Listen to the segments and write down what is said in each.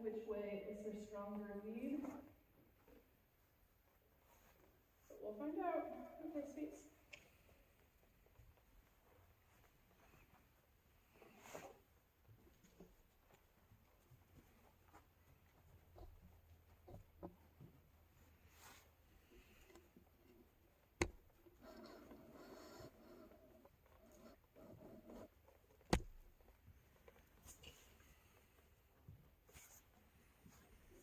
which way is her stronger lead. But we'll find out. Okay, sweets.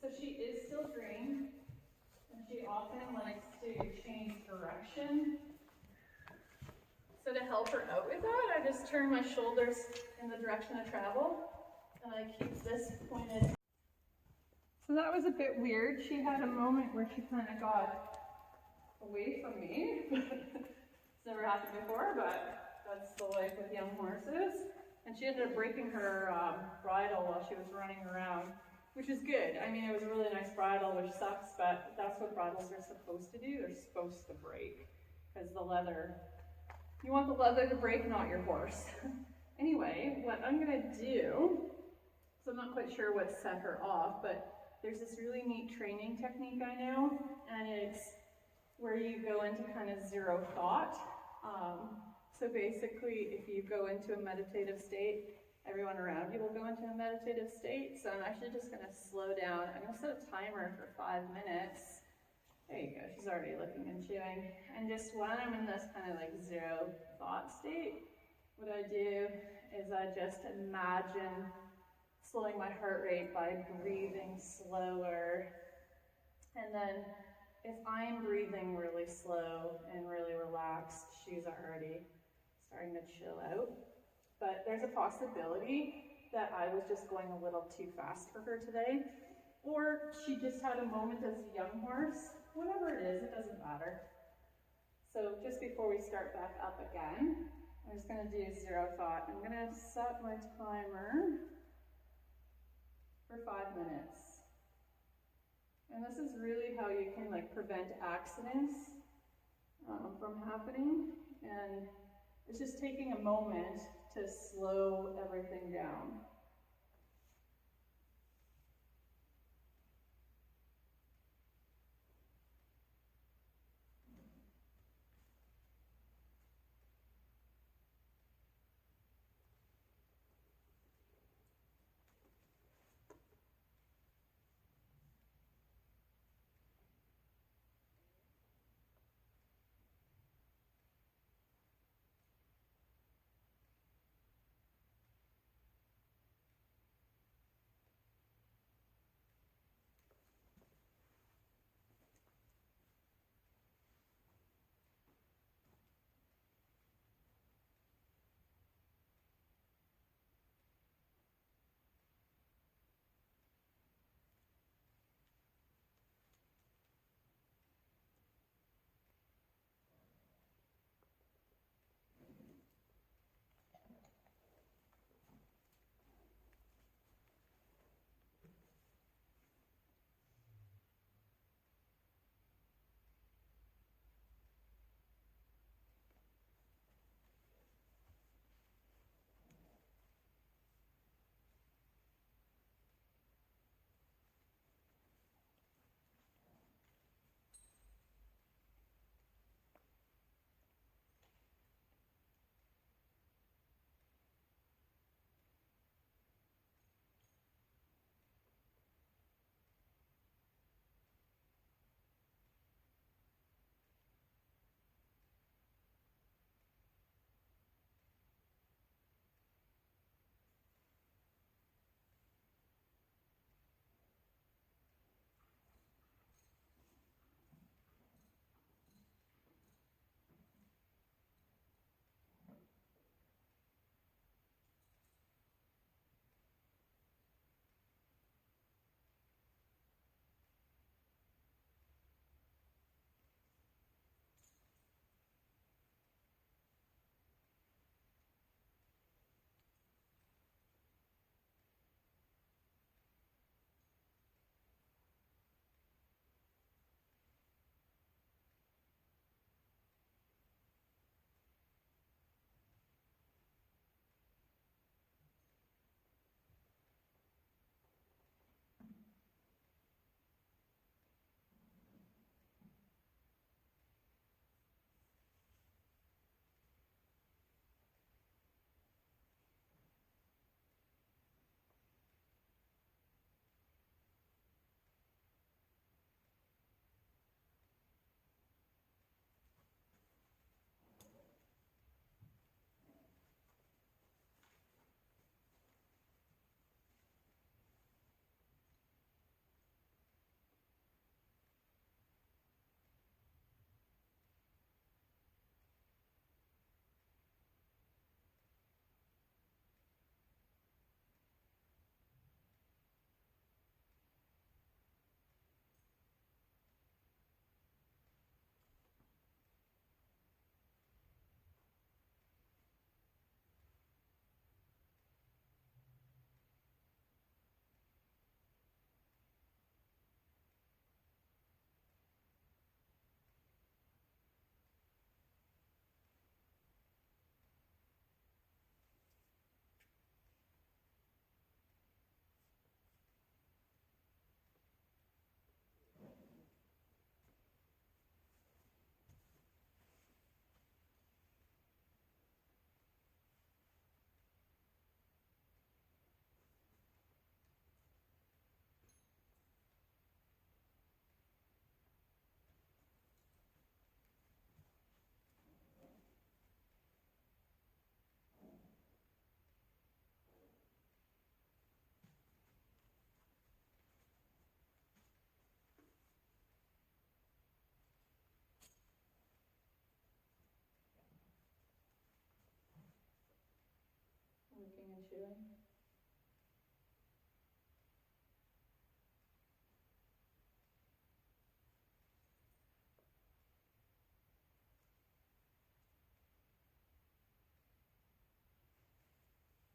So she is still green, and she often likes to change direction. So to help her out with that, I just turn my shoulders in the direction of travel, and I keep this pointed. So that was a bit weird. She had a moment where she kind of got away from me. It's never happened before, but that's the life with young horses. And she ended up breaking her bridle while she was running around, which is good. I mean, it was a really nice bridle, which sucks, but that's what bridles are supposed to do. They're supposed to break, because the leather, you want the leather to break, not your horse. Anyway, what I'm gonna do, so I'm not quite sure what set her off, but there's this really neat training technique I know, and it's where you go into kind of zero thought. So basically, if you go into a meditative state, everyone around you will go into a meditative state. So I'm actually just gonna slow down. I'm gonna set a timer for 5 minutes. There you go, she's already looking and chewing. And just when I'm in this kind of like zero thought state, what I do is I just imagine slowing my heart rate by breathing slower. And then if I'm breathing really slow and really relaxed, she's already starting to chill out. But there's a possibility that I was just going a little too fast for her today, or she just had a moment as a young horse. Whatever it is, it doesn't matter. So just before we start back up again, I'm just gonna do zero thought. I'm gonna set my timer for 5 minutes. And this is really how you can like prevent accidents from happening. And it's just taking a moment to slow everything down. chewing?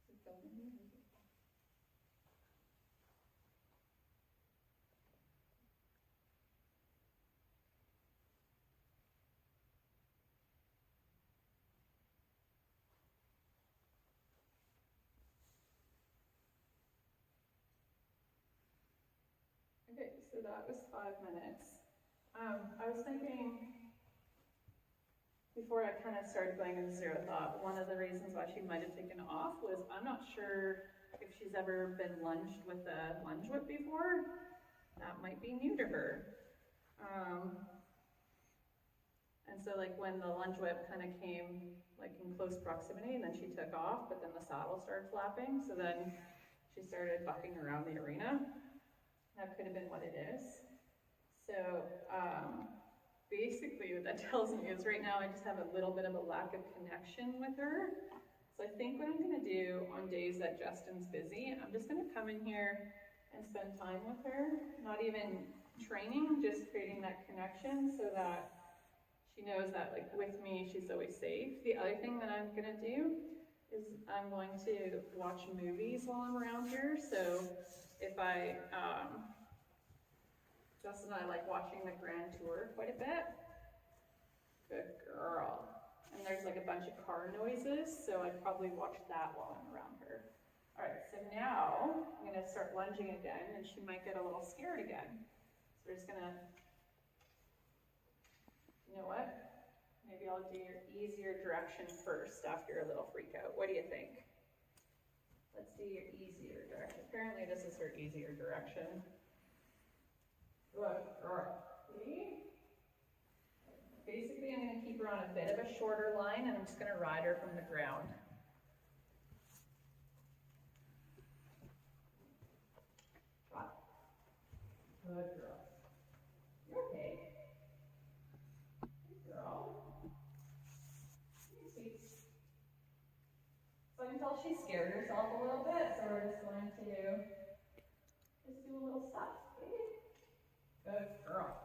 Is it filming you? Okay, so that was 5 minutes. I was thinking, before I kind of started going into zero thought, one of the reasons why she might have taken off was I'm not sure if she's ever been lunged with a lunge whip before. That might be new to her. And so like when the lunge whip kind of came like in close proximity, and then she took off, but then the saddle started flapping, so then she started bucking around the arena. That could have been what it is. So basically what that tells me is right now I just have a little bit of a lack of connection with her. So I think what I'm gonna do on days that Justin's busy, I'm just gonna come in here and spend time with her, not even training, just creating that connection so that she knows that like with me, she's always safe. The other thing that I'm gonna do is I'm going to watch movies while I'm around here. So if I, Justin and I like watching the Grand Tour quite a bit. Good girl. And there's like a bunch of car noises, so I'd probably watch that while I'm around her. All right, so now I'm gonna start lunging again, and she might get a little scared again. So we're just gonna, you know what? Maybe I'll do your easier direction first after your little freak out. What do you think? Let's do your easier direction. Apparently this is her easier direction. Good girl. See? Basically, I'm going to keep her on a bit of a shorter line, and I'm just going to ride her from the ground. Drop. Good girl. You're okay. Good girl. You're sweet. So I can tell she scared herself a little bit, so we're just going to just do a little stuff. Okay? Good girl.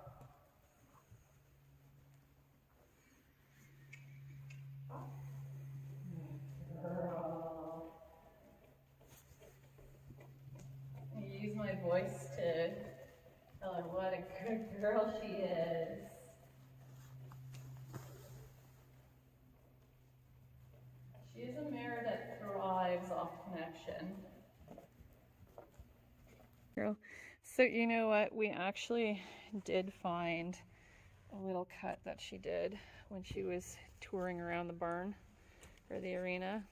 Girl. I use my voice to tell her what a good girl she is. She is a mare that thrives off connection. Girl. So you know what? We actually did find a little cut that she did when she was touring around the barn or the arena.